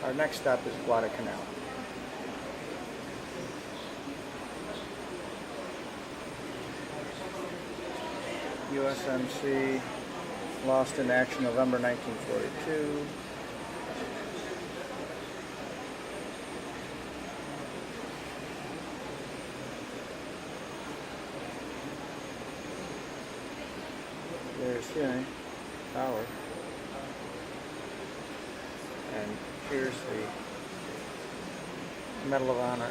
our next stop is Guadalcanal. USMC lost in action November 1942. There's the tower. And here's the Medal of Honor.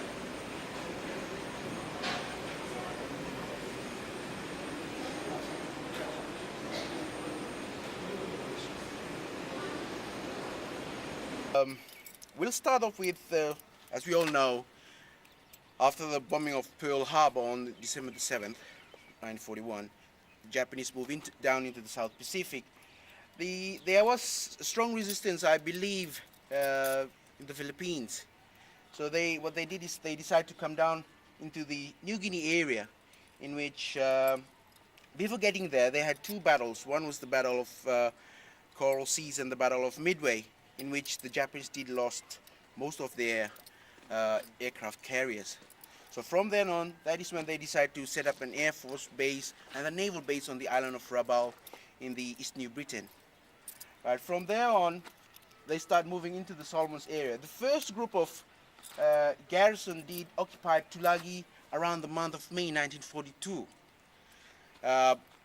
We'll start off with, as we all know, after the bombing of Pearl Harbor on December the 7th, 1941, the Japanese moved down into the South Pacific. There was strong resistance, I believe, in the Philippines. So what they did is they decided to come down into the New Guinea area, in which, before getting there, they had two battles. One was the Battle of Coral Seas and the Battle of Midway, in which the Japanese did lost most of their aircraft carriers. So from then on, that is when they decided to set up an air force base and a naval base on the island of Rabaul in the East New Britain. Right, from there on, they start moving into the Solomons area. The first group of garrison did occupy Tulagi around the month of May 1942.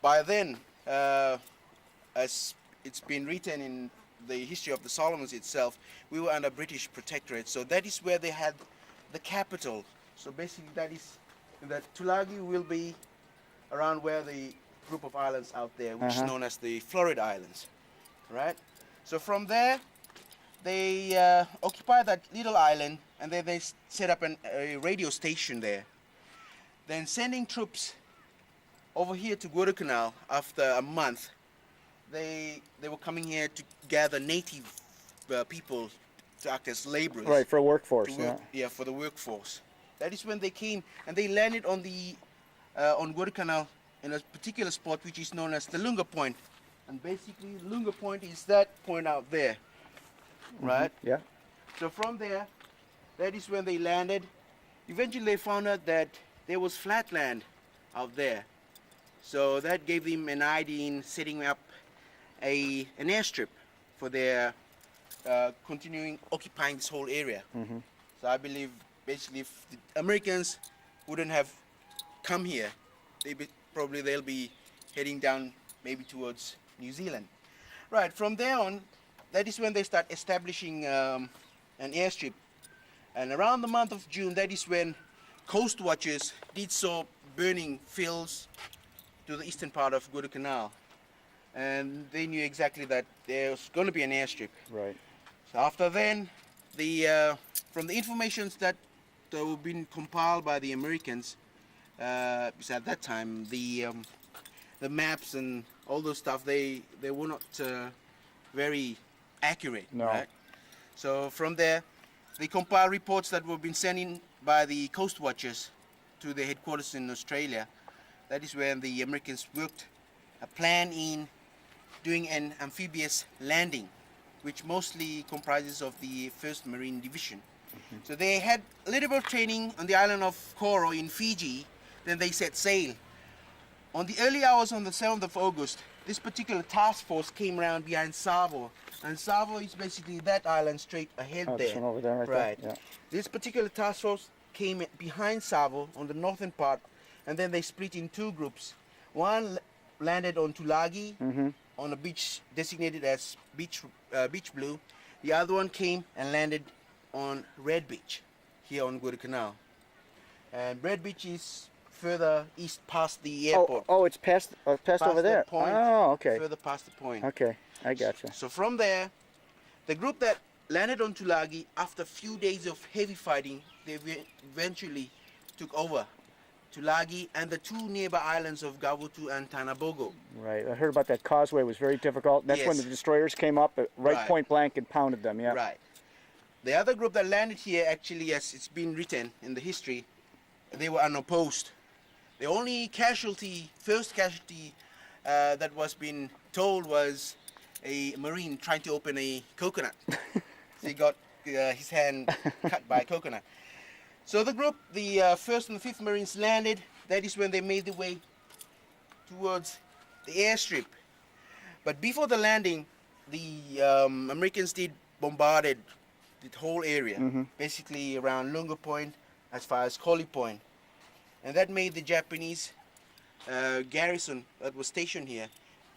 By then, as it's been written in the history of the Solomons itself, we were under British protectorate. So that is where they had the capital. So basically that Tulagi will be around where the group of islands out there, which is known as the Florida Islands. Right? So from there, they occupy that little island, and then they set up a radio station there. Then sending troops over here to Guadalcanal after a month, they were coming here to gather native people to act as laborers. Right, for workforce. Yeah, for the workforce. That is when they came, and they landed on Guadalcanal in a particular spot which is known as the Lunga Point. And basically, Lunga Point is that point out there, right? Yeah. So from there, that is when they landed. Eventually, they found out that there was flat land out there. So that gave them an idea in setting up an airstrip for their continuing occupying this whole area. So I believe basically if the Americans wouldn't have come here, they'll be heading down maybe towards New Zealand. Right, from there on, that is when they start establishing an airstrip. And around the month of June, that is when coast watchers did saw burning fields to the eastern part of Guadalcanal. And they knew exactly that there was going to be an airstrip. Right. So after then, from the informations that were being compiled by the Americans, because at that time the maps and all those stuff they were not very accurate. No. Right? So from there, they compiled reports that were being sent in by the coast watchers to the headquarters in Australia. That is when the Americans worked a plan in doing an amphibious landing, which mostly comprises of the 1st Marine Division. So they had a little bit of training on the island of Koro in Fiji, then they set sail. On the early hours on the 7th of August, this particular task force came around behind Savo, and Savo is basically that island straight ahead there. This one over there, Right. there. Yeah. This particular task force came behind Savo on the northern part, and then they split in two groups. One landed on Tulagi, on a beach designated as Beach Blue. The other one came and landed on Red Beach, here on Guadalcanal. And Red Beach is further east past the airport. Oh, it's past over there. The point, Oh, okay. Further past the point. Okay, I gotcha. So from there, the group that landed on Tulagi, after a few days of heavy fighting, they eventually took over Tulagi and the two nearby islands of Gavutu and Tanabogo. Right, I heard about that causeway was very difficult. That's when Yes. the destroyers came up right Right. point blank and pounded them, yeah. Right. The other group that landed here, actually, as it's been written in the history, they were unopposed. The only first casualty that was being told was a Marine trying to open a coconut So he got his hand cut by a coconut. So the group, the 1st and the 5th Marines landed. That is when they made their way towards the airstrip. But before the landing, the Americans did bombarded the whole area, basically around Lunga Point as far as Collie Point. And that made the Japanese garrison that was stationed here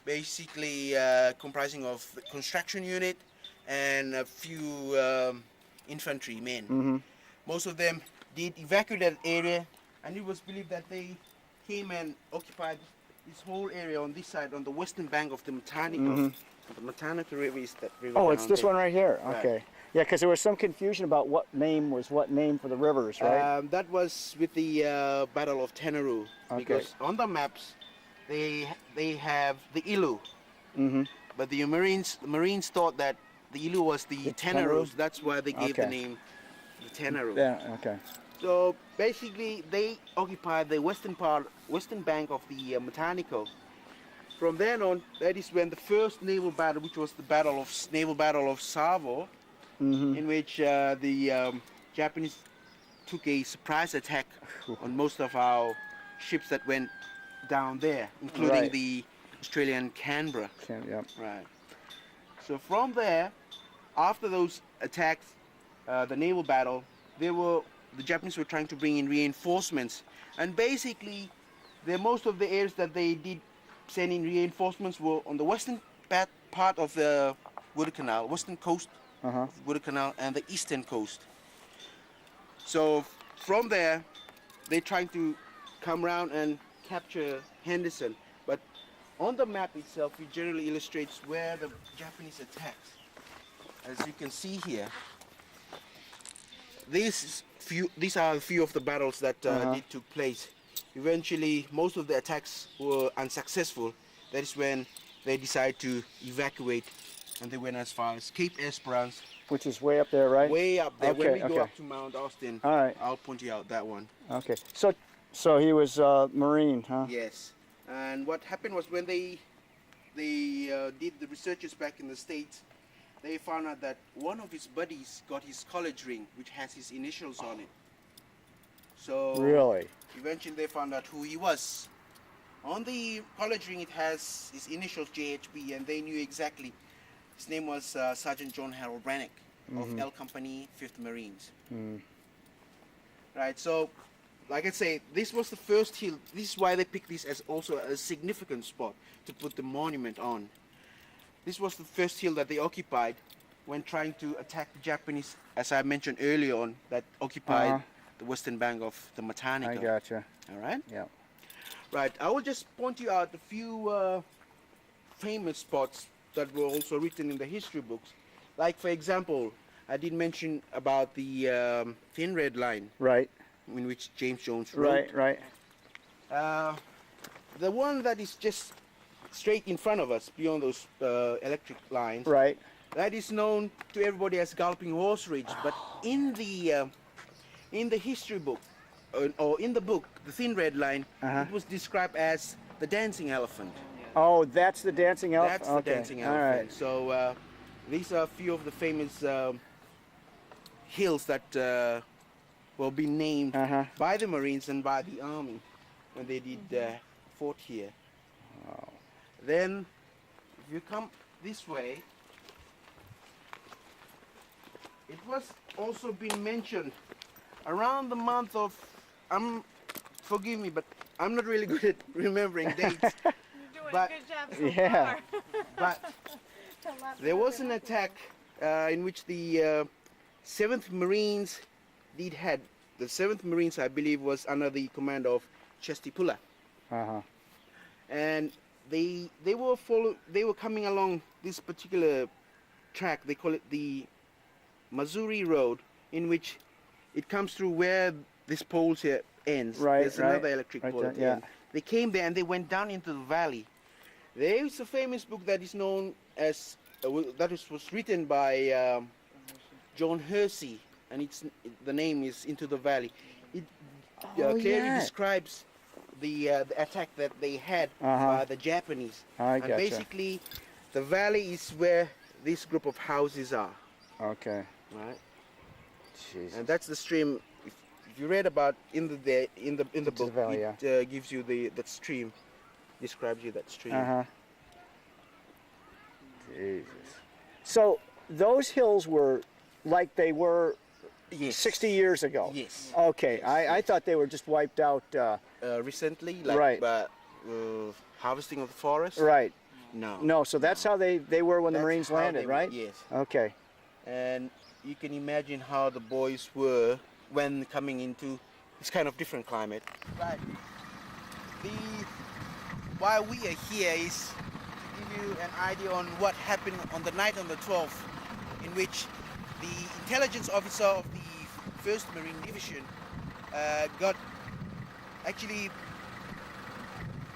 basically comprising of the construction unit and a few infantry men. Most of them did evacuate that area, and it was believed that they came and occupied this whole area on this side, on the western bank of the Matanico. The Matanico River is that river. Oh, down it's this there. one right here. Right. Okay. Yeah, because there was some confusion about what name was what name for the rivers, right? That was with the Battle of Tenaru, Okay. because on the maps they have the Ilu, but the Marines thought that the Ilu was the Tenarus. That's why they gave the Okay. name the Tenaru. Yeah. Okay. So basically, they occupied the western bank of the Matanico. From then on, that is when the first naval battle, which was the naval battle of Savo, in which the Japanese took a surprise attack on most of our ships that went down there, including Right. the Australian Canberra. Yeah. Right. So from there, after those attacks, the naval battle, the Japanese were trying to bring in reinforcements, and basically, most of the areas that they did send in reinforcements were on the western part of the Guadalcanal, western coast of Guadalcanal, and the eastern coast. So from there, they're trying to come around and capture Henderson, but on the map itself, it generally illustrates where the Japanese attacks. As you can see here, these are a few of the battles that took place. Eventually, most of the attacks were unsuccessful. That is when they decided to evacuate, and they went as far as Cape Esperance. Which is way up there, right? Way up there. When we Okay, go okay. up to Mount Austin, All right. I'll point you out that one. Okay. So he was Marine, huh? Yes. And what happened was when they did the researches back in the States, they found out that one of his buddies got his college ring, which has his initials on it. So Really? eventually they found out who he was. On the college ring, it has his initials JHB, and they knew exactly. His name was Sergeant John Harold Brannick of L Company, 5th Marines. Right, so like I say, this was the first hill. This is why they picked this as also a significant spot to put the monument on. This was the first hill that they occupied when trying to attack the Japanese, as I mentioned earlier on, that occupied the western bank of the Matanico. I gotcha. All right? Yeah. Right, I will just point you out a few famous spots that were also written in the history books. Like, for example, I did mention about the Thin Red Line, Right. in which James Jones wrote. Right. The one that is just straight in front of us, beyond those electric lines, Right. that is known to everybody as Galloping Horse Ridge. But in the history book, or in the book, The Thin Red Line, it was described as the Dancing Elephant. Oh, that's the dancing elephant. That's the Okay. Dancing All Elephant. right. So these are a few of the famous hills that will be named by the Marines and by the Army when they did fought here. Wow. Then, if you come this way, it was also been mentioned around the month of, forgive me, but I'm not really good at remembering dates. You're doing But- a good job so Yeah. far. But there was an attack in which the 7th Marines had. The 7th Marines, I believe, was under the command of Chestipula. And they were coming along this particular track. They call it the Missouri Road, in which it comes through where this pole here ends. Right, There's right. another electric Right pole there, at the yeah. end. They came there and they went down into the valley. There is a famous book that is known as was written by John Hersey, and the name is Into the Valley. It clearly describes the attack that they had by the Japanese. I And gotcha. basically, the valley is where this group of houses are. Okay. right? Jesus. And that's the stream. If you read about in the book, Valley, it gives you that stream, describes you that stream. Uh-huh. Jesus. So those hills were like they were Yes. 60 years ago? Yes. Okay, Yes, I thought they were just wiped out. Recently, like Right. harvesting of the forest. Right. No. No, so that's how they were when the That's Marines how landed, they- right? Yes. Okay. And you can imagine how the boys were when coming into this kind of different climate. Right. Why we are here is to give you an idea on what happened on the night on the 12th, in which the intelligence officer of the 1st Marine Division got actually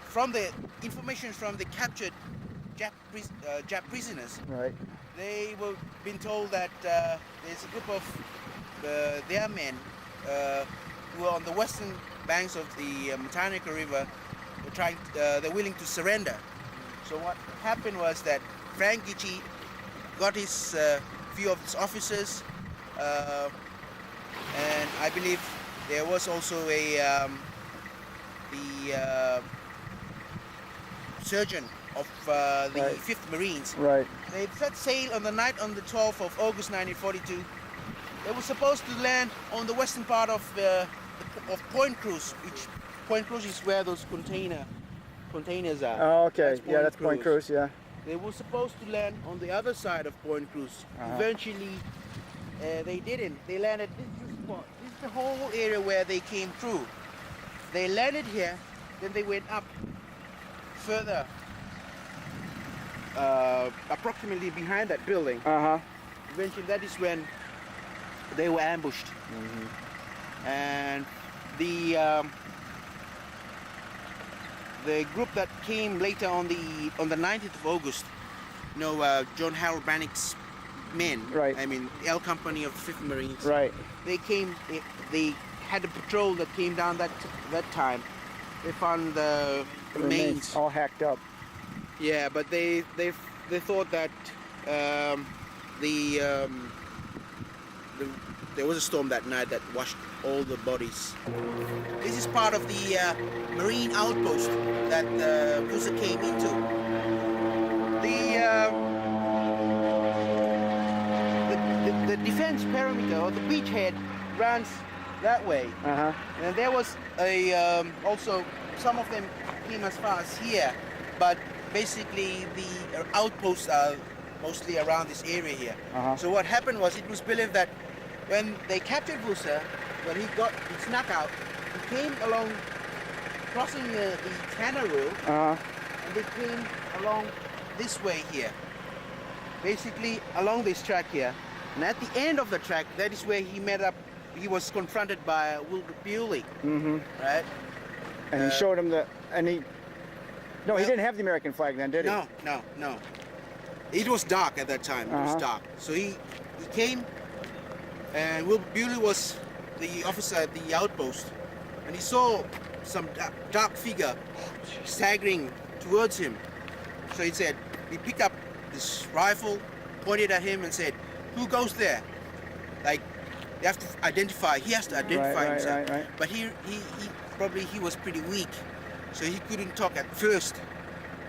from the information from the captured Jap prisoners. Right. They were been told that there's a group of their men who are on the western banks of the Malaita River. They're willing to surrender. So what happened was that Frank Gitchie got his few of his officers, and I believe there was also the surgeon of the Right. 5th Marines. Right. They set sail on the night on the 12th of August 1942. They were supposed to land on the western part of Point Cruz, which Point Cruz is where those containers are. Oh, okay. Yeah, that's Point Cruz. Cruz, yeah. They were supposed to land on the other side of Point Cruz. Eventually, they didn't. They landed. This is the whole area where they came through. They landed here, then they went up further, approximately behind that building. Uh-huh. Eventually, that is when they were ambushed, and the group that came later on the 19th of August, John Harold Bannock's men, Right. I mean, L Company of the 5th Marines. Right. They came. They had a patrol that came down that time. They found the remains. All hacked up. Yeah, but they thought that there was a storm that night that washed all the bodies. This is part of the marine outpost that Vusa came into. The defense perimeter or the beachhead runs that way. Uh-huh. And there was also some of them came as far as here, but basically the outposts are mostly around this area here. Uh-huh. So what happened was, it was believed that when they captured Vusa, when he snuck out, he came along, crossing the Tanner Road, Uh-huh. and they came along this way here. Basically along this track here. And at the end of the track, that is where he was confronted by Wilbur Bewley, right? And he showed him he well- didn't have the American flag then, did he? No. It was dark at that time. It was Uh-huh. dark. So he came, and Wilbur Bewley was the officer at the outpost, and he saw some dark figure staggering towards him. So he picked up this rifle, pointed at him, and said, "Who goes there?" Like, you have to identify. He has to identify Right, himself. right. But he was pretty weak, so he couldn't talk at first.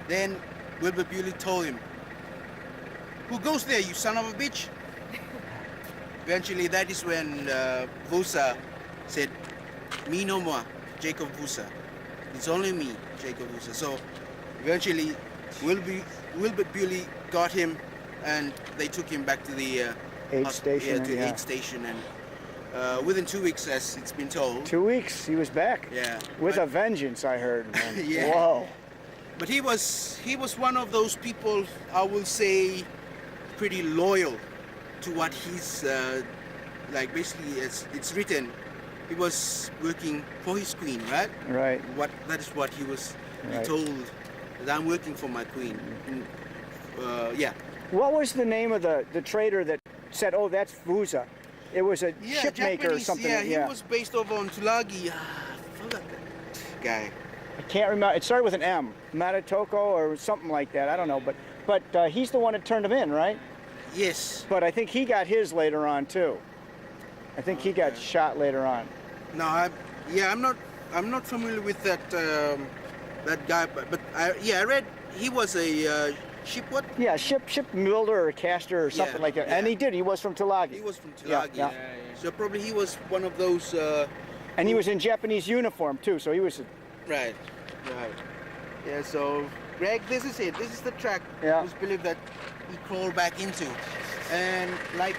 Then Wilbur Bewley told him, "Who goes there, you son of a bitch?" Eventually, that is when Vusa said, "Me no more, Jacob Vusa. It's only me, Jacob Vusa." So eventually, Wilbur Bewley got him, and they took him back to the Aid station, to yeah. aid station, and within 2 weeks, as it's been told. 2 weeks, he was back. Yeah. With but, a vengeance, I heard. Man. Yeah. Whoa. But he was one of those people, I will say, pretty loyal to what he's like. Basically, it's written, he was working for his queen, right? Right. That is what he was. He Right. told that I'm working for my queen. And, yeah. What was the name of the trader that said, "Oh, that's Vusa"? It was a ship maker or Japanese, something. Yeah, he was based over on Tulagi. I forgot that guy. I can't remember. It started with an M, Matatoko or something like that. I don't know, but he's the one that turned him in, right? Yes. But I think he got his later on too. I think he got shot later on. No, I'm not familiar with that that guy, but I read he was a ship what? Yeah, ship builder or caster or something like that. yeah. And he was from Tulagi. He was from Yeah, Tulagi. yeah. So probably he was one of those. And he was in Japanese uniform too, so he was. Right. Yeah. So Greg, this is it. This is the track. Yeah. It was believed that he crawled back into, and like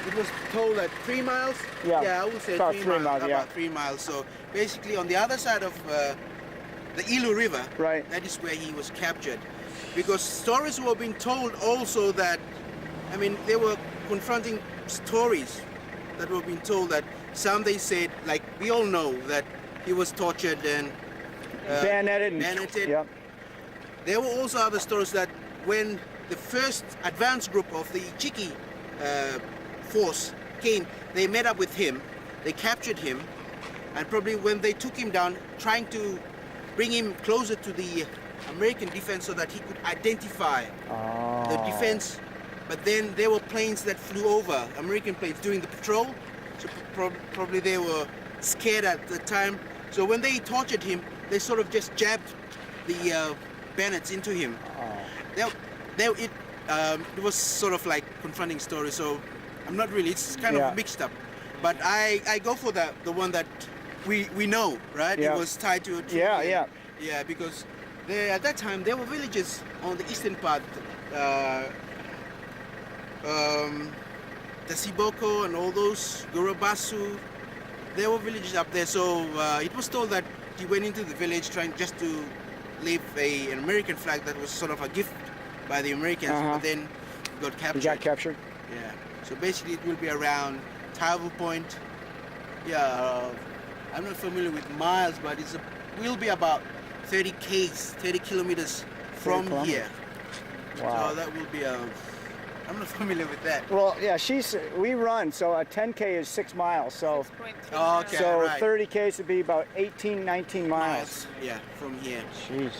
it was told that 3 miles. Yeah. Yeah, I would say About 3 3 miles. miles, yeah. About 3 miles. So basically, on the other side of the Ilu River, Right. that is where he was captured. Because stories were being told also that, I mean, they were confronting stories that were being told that some they said, like we all know, that he was tortured and Bayoneted. Yep. There were also other stories that when the first advance group of the Chiki force came, they met up with him, they captured him, and probably when they took him down, trying to bring him closer to the American defense so that he could identify the defense. But then there were planes that flew over, American planes, during the patrol, so probably they were scared at the time. So when they tortured him, they sort of just jabbed the bayonets into him. It was sort of like confronting story, so I'm not really, it's kind of mixed up. But I go for the one that we know, right? Yeah. It was tied to a tree. Yeah. Yeah, because at that time there were villages on the eastern part, Tasiboko and all those, Gorobasu, there were villages up there. So it was told that he went into the village trying just to leave an American flag that was sort of a gift by the Americans, but then he got captured. He got captured? Yeah. So basically it will be around Taivu Point. Yeah, I'm not familiar with miles, but will be about 30 kilometers from here. Wow. So that will be I'm not familiar with that. Well, yeah, we run, so a 10K is 6 miles, so 6.3 so right. 30K would be about 18, 19 miles. Yeah, from here. Jeez.